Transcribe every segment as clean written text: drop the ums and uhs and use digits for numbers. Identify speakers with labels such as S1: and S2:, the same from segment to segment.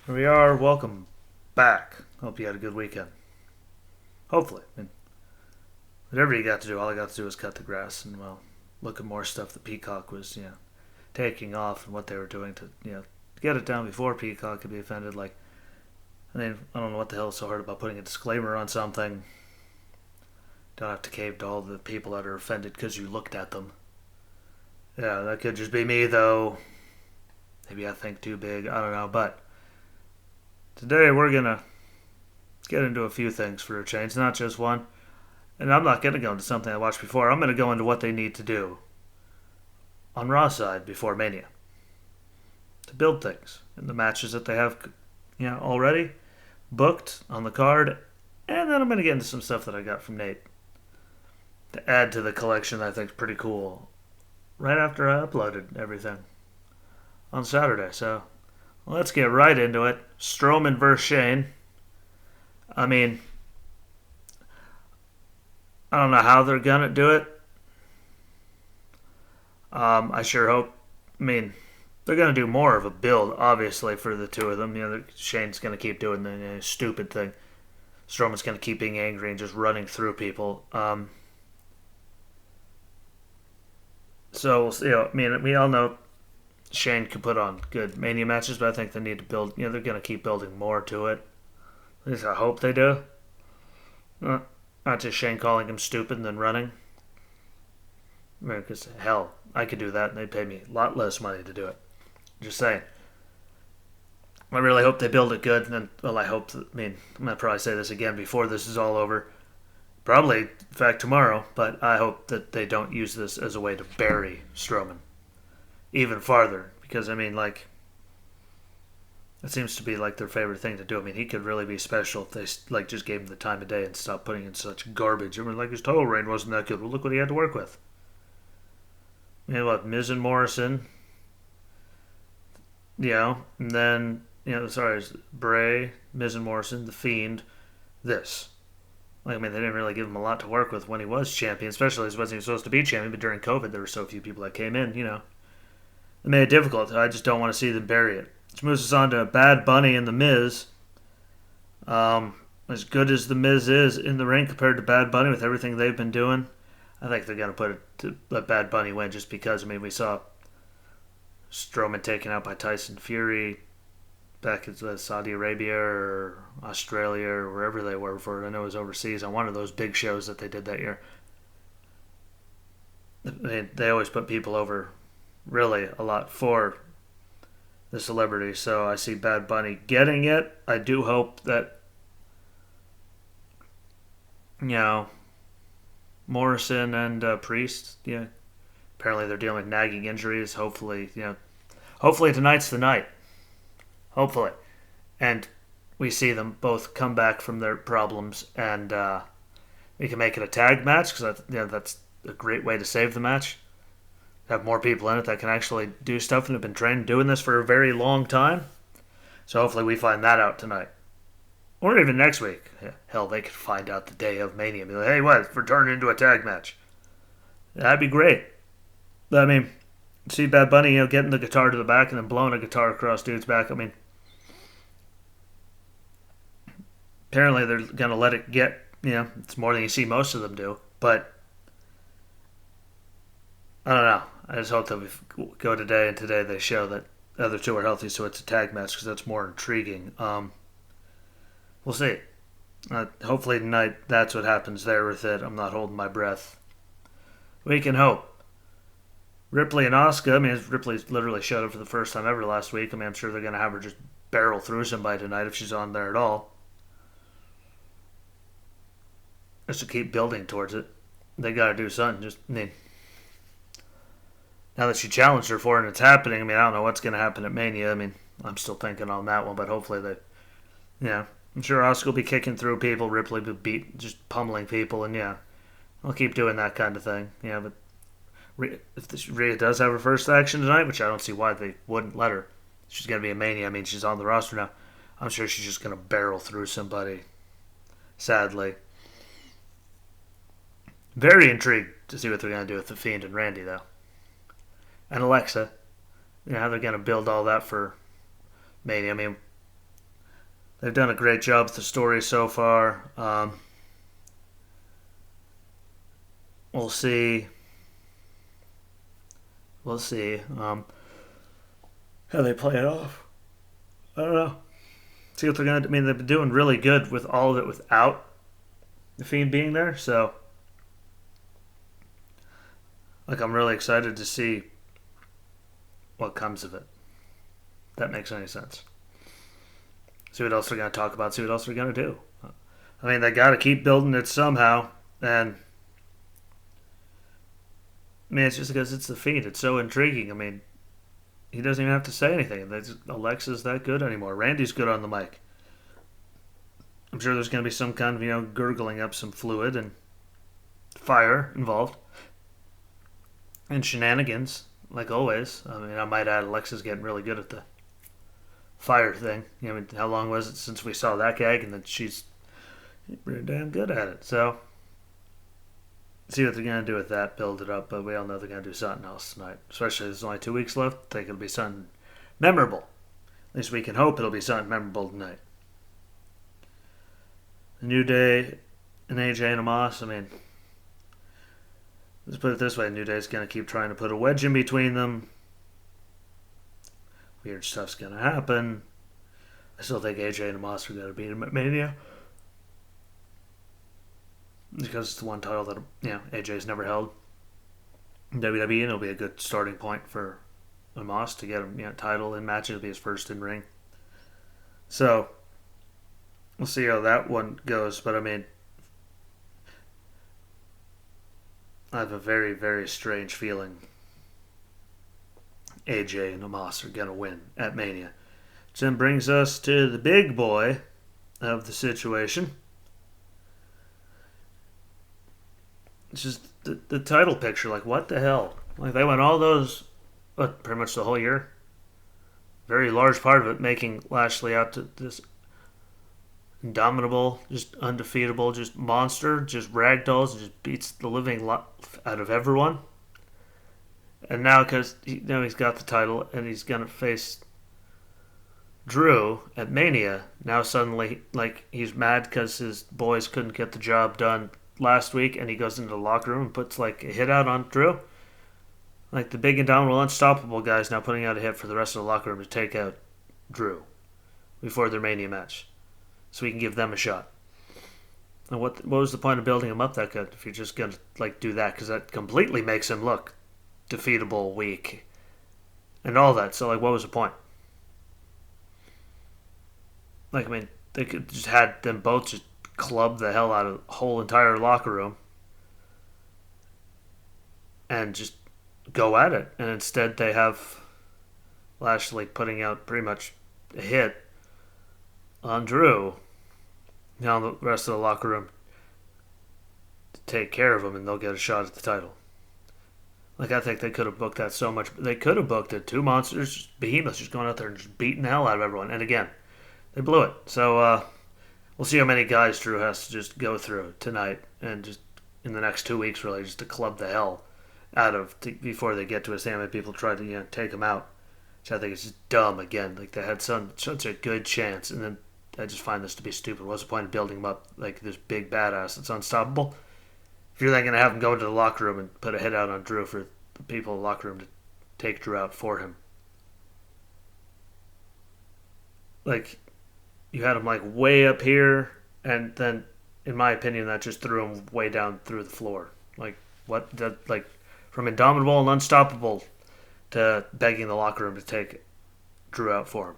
S1: Here we are. Welcome back. Hope you had a good weekend. Hopefully. Whatever you got to do, all I got to do was cut the grass and, look at more stuff that Peacock was, taking off and what they were doing to, get it down before Peacock could be offended. I don't know what the hell is so hard about putting a disclaimer on something. Don't have to cave to all the people that are offended because you looked at them. Yeah, that could just be me, though. Maybe I think too big. I don't know. But today we're going to get into a few things for a change, not just one. And I'm not going to go into something I watched before. I'm going to go into what they need to do on Raw side before Mania to build things in the matches that they have, already booked on the card. And then I'm going to get into some stuff that I got from Nate to add to the collection that I think is pretty cool right after I uploaded everything on Saturday. So let's get right into it. Strowman versus Shane. I mean, I don't know how they're gonna do it. I sure hope. I mean, they're gonna do more of a build, obviously, for the two of them. Shane's gonna keep doing the stupid thing. Strowman's gonna keep being angry and just running through people. So we all know Shane can put on good Mania matches, but I think they need to build. They're gonna keep building more to it. At least I hope they do. Not just Shane calling him stupid and then running. Because, hell, I could do that and they'd pay me a lot less money to do it. Just saying. I really hope they build it good. And then, I hope that, I'm going to probably say this again before this is all over. Probably, in fact, tomorrow. But I hope that they don't use this as a way to bury Strowman even farther. Because, it seems to be like their favorite thing to do. He could really be special if they just gave him the time of day and stopped putting in such garbage. His title reign wasn't that good. Well, look what he had to work with. Miz and Morrison. And then Bray, Miz and Morrison, The Fiend, this. They didn't really give him a lot to work with when he was champion, especially as he was supposed to be champion. But during COVID, there were so few people that came in. It made it difficult. I just don't want to see them bury it. Which moves us on to Bad Bunny and The Miz. As good as The Miz is in the ring compared to Bad Bunny with everything they've been doing, I think they're going to put it to let Bad Bunny win just because, we saw Strowman taken out by Tyson Fury back in Saudi Arabia or Australia or wherever they were for it. I know it was overseas on one of those big shows that they did that year. They always put people over really a lot for the celebrity, so I see Bad Bunny getting it. I do hope that Morrison and Priest, apparently they're dealing with nagging injuries. Hopefully tonight's the night. Hopefully, and we see them both come back from their problems, and we can make it a tag match because that's a great way to save the match. Have more people in it that can actually do stuff and have been trained doing this for a very long time. So hopefully we find that out tonight. Or even next week. Hell, they could find out the day of Mania and be like, hey, what? We're turning into a tag match. That'd be great. See Bad Bunny, getting the guitar to the back and then blowing a guitar across dude's back. Apparently they're going to let it get, it's more than you see most of them do. But, I don't know. I just hope that we go today, and today they show that the other two are healthy, so it's a tag match because that's more intriguing. We'll see. Hopefully tonight that's what happens there with it. I'm not holding my breath. We can hope. Ripley and Asuka, Ripley literally showed up for the first time ever last week. I'm sure they're going to have her just barrel through somebody tonight if she's on there at all. Just to keep building towards it. They got to do something. Now that she challenged her for it and it's happening, I don't know what's going to happen at Mania. I'm still thinking on that one, but hopefully I'm sure Asuka will be kicking through people, Ripley will be just pummeling people, and I'll keep doing that kind of thing. But if Rhea does have her first action tonight, which I don't see why they wouldn't let her, she's going to be a Mania. She's on the roster now. I'm sure she's just going to barrel through somebody, sadly. Very intrigued to see what they're going to do with The Fiend and Randy, though. And Alexa. How they're going to build all that for Mania. they've done a great job with the story so far. We'll see. We'll see how they play it off. I don't know. See what they're gonna do. I mean, they've been doing really good with all of it without the Fiend being there. So, like, I'm really excited to see what comes of it. If that makes any sense. See what else they're gonna talk about. See what else they're gonna do. I mean, they got to keep building it somehow, and I mean, it's just because it's the Fiend. It's so intriguing. I mean, he doesn't even have to say anything. Alexa's that good anymore. Randy's good on the mic. I'm sure there's going to be some kind of, gurgling up some fluid and fire involved. And shenanigans, like always. I mean, I might add Alexa's getting really good at the fire thing. I mean, how long was it since we saw that gag? And then she's pretty damn good at it. So, see what they're going to do with that, build it up. But we all know they're going to do something else tonight. Especially there's only 2 weeks left. I think it'll be something memorable. At least we can hope it'll be something memorable tonight. The New Day and AJ and Amos, I mean, let's put it this way. New Day's going to keep trying to put a wedge in between them. Weird stuff's going to happen. I still think AJ and Amos are going to beat him at Mania. Because it's the one title that, AJ's never held in WWE, and it'll be a good starting point for Amos to get him, title in match. It'll be his first in ring. So, we'll see how that one goes. But, I mean, I have a very, very strange feeling AJ and Amos are going to win at Mania. Which then brings us to the big boy of the situation. It's just the title picture. Like, what the hell? Like, they went all those, pretty much the whole year. Very large part of it making Lashley out to this indomitable, just undefeatable, just monster, just ragdolls, just beats the living out of everyone. And now, because he's got the title and he's going to face Drew at Mania, now suddenly, like, he's mad because his boys couldn't get the job done last week, and he goes into the locker room and puts like a hit out on Drew. Like, the big indomitable, unstoppable guy's now putting out a hit for the rest of the locker room to take out Drew before their Mania match, so we can give them a shot. And what was the point of building him up that good if you're just gonna do that? Because that completely makes him look defeatable, weak, and all that. So what was the point? Like, I mean, they could just had them both just club the hell out of the whole entire locker room and just go at it. And instead they have Lashley putting out pretty much a hit on Drew. Now the rest of the locker room to take care of him, and they'll get a shot at the title. Like, I think they could have booked that so much. They could have booked it. Two monsters, behemoths, just going out there and just beating the hell out of everyone. And again, they blew it. So, we'll see how many guys Drew has to just go through tonight and just in the next 2 weeks, really, just to club the hell out of before they get to his hand. And people try to take him out, which I think is just dumb. Again, like, they had such a good chance, and then I just find this to be stupid. What's the point of building him up like this big badass that's unstoppable if you're then going to have him go into the locker room and put a hit out on Drew for the people in the locker room to take Drew out for him? Like, you had him way up here, and then, in my opinion, that just threw him way down through the floor. Like, what? From indomitable and unstoppable to begging the locker room to take Drew out for him.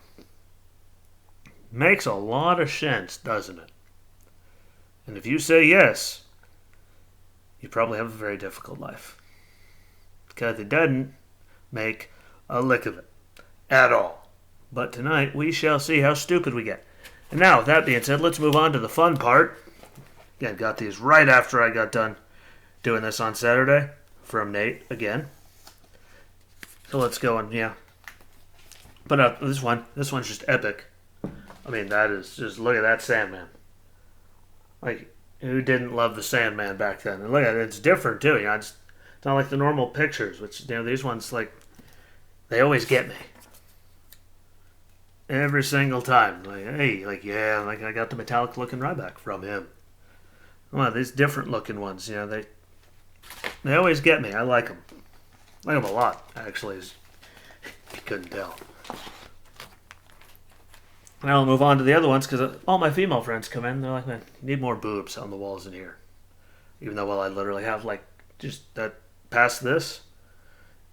S1: Makes a lot of sense, doesn't it? And if you say yes, you probably have a very difficult life. Because it doesn't make a lick of it at all. But tonight, we shall see how stupid we get. And now, with that being said, let's move on to the fun part. Again, got these right after I got done doing this on Saturday from Nate again. So let's go and, But this one's just epic. I mean, that is just, look at that Sandman. Like, who didn't love the Sandman back then? And look at it, it's different too. It's not like the normal pictures, which, these ones, they always get me. every single time. Like, hey, like, yeah, like I got the metallic looking Ryback from him. Well, these different looking ones, they always get me. I like them. I like them a lot, actually, as you couldn't tell. Now I'll move on to the other ones because all my female friends come in. They're like, man, you need more boobs on the walls in here. Even though, well, I literally have like just that past this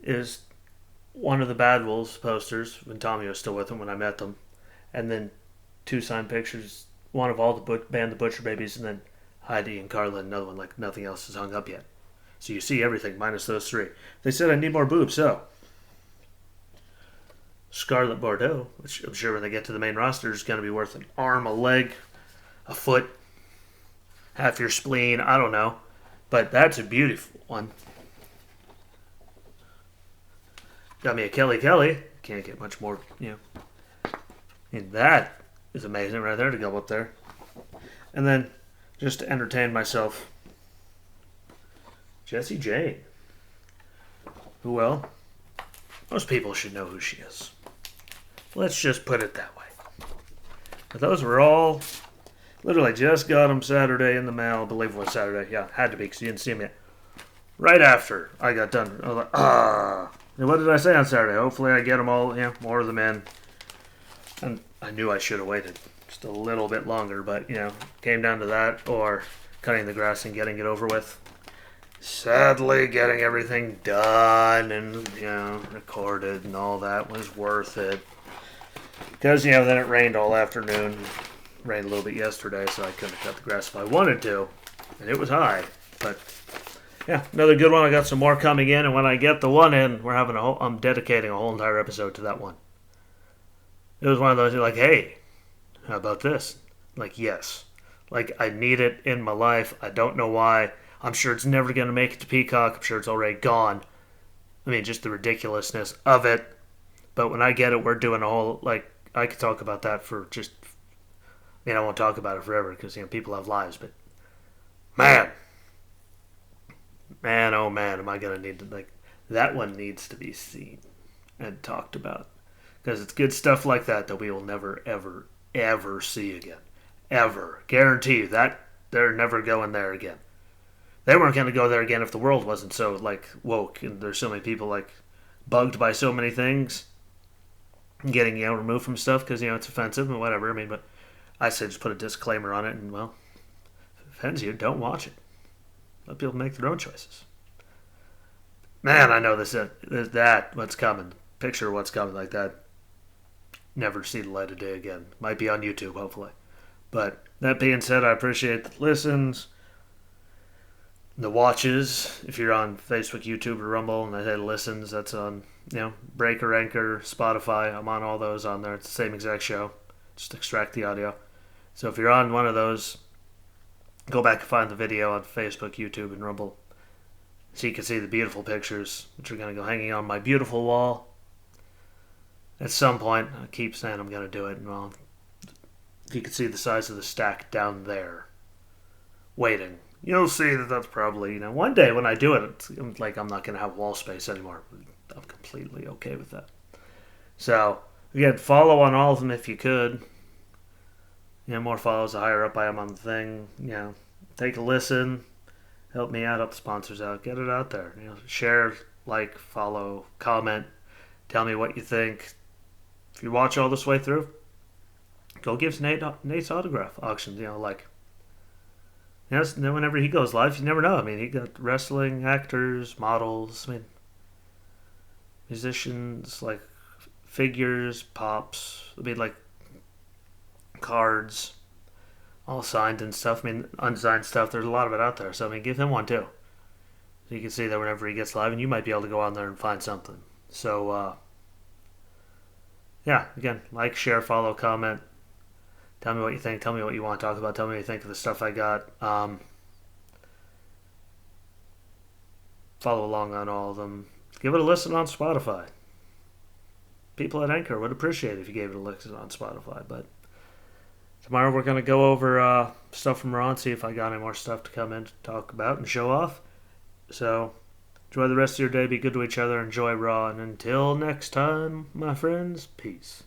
S1: is one of the Bad Wolves posters when Tommy was still with them when I met them, and then two signed pictures. One of all the band, the Butcher Babies, and then Heidi and Carla, another one. Like nothing else is hung up yet. So you see everything minus those three. They said I need more boobs, so Scarlet Bordeaux, which I'm sure when they get to the main roster is going to be worth an arm, a leg, a foot, half your spleen. I don't know, but that's a beautiful one. Got me a Kelly Kelly. Can't get much more, And that is amazing right there to go up there. And then, just to entertain myself, Jessie Jane. Who, well, most people should know who she is. Let's just put it that way. But those were all, literally just got them Saturday in the mail. I believe it was Saturday. Yeah, had to be because you didn't see them yet. Right after I got done. I was like, And what did I say on Saturday? Hopefully I get them all, more of them in. And I knew I should have waited just a little bit longer, but, came down to that or cutting the grass and getting it over with. Sadly, getting everything done and, recorded and all that was worth it. Because, then it rained all afternoon. Rained a little bit yesterday, so I couldn't cut the grass if I wanted to. And it was high, but... yeah, another good one. I got some more coming in, and when I get the one in, I'm dedicating a whole entire episode to that one. It was one of those, like, hey, how about this? Like, yes. Like, I need it in my life. I don't know why. I'm sure it's never going to make it to Peacock. I'm sure it's already gone. I mean, just the ridiculousness of it. But when I get it, we're doing a whole, like, I could talk about that for just, I won't talk about it forever because, people have lives, but, man, oh man, am I going to need to, like, that one needs to be seen and talked about. Because it's good stuff like that we will never, ever, ever see again. Ever. Guarantee you that they're never going there again. They weren't going to go there again if the world wasn't so, like, woke and there's so many people, like, bugged by so many things. Getting, removed from stuff because, it's offensive and whatever. I mean, but I say just put a disclaimer on it and, well, if it offends you, don't watch it. Let people make their own choices. Man, I know what's coming. Picture what's coming like that. Never see the light of day again. Might be on YouTube, hopefully. But that being said, I appreciate the listens, the watches. If you're on Facebook, YouTube, or Rumble, and I say listens, that's on, Breaker, Anchor, Spotify. I'm on all those on there. It's the same exact show. Just extract the audio. So if you're on one of those, go back and find the video on Facebook, YouTube, and Rumble. So you can see the beautiful pictures, which are going to go hanging on my beautiful wall. At some point, I keep saying I'm going to do it, and well, you can see the size of the stack down there, waiting. You'll see that's probably, one day when I do it, I'm not going to have wall space anymore. I'm completely okay with that. So, again, follow on all of them if you could. More follows the higher up I am on the thing. Take a listen. Help me out, help the sponsors out. Get it out there. Share, like, follow, comment. Tell me what you think. If you watch all this way through, go give Nate's autograph auctions. Whenever he goes live, you never know. I mean, he got wrestling, actors, models, musicians, like figures, pops. Cards, all signed and stuff. Unsigned stuff. There's a lot of it out there. So, give him one too. So you can see that whenever he gets live, and you might be able to go on there and find something. So, yeah, again, like, share, follow, comment. Tell me what you think. Tell me what you want to talk about. Tell me what you think of the stuff I got. Follow along on all of them. Give it a listen on Spotify. People at Anchor would appreciate it if you gave it a listen on Spotify. But tomorrow we're going to go over stuff from Raw and see if I got any more stuff to come in to talk about and show off. So, enjoy the rest of your day. Be good to each other. Enjoy Raw. And until next time, my friends, peace.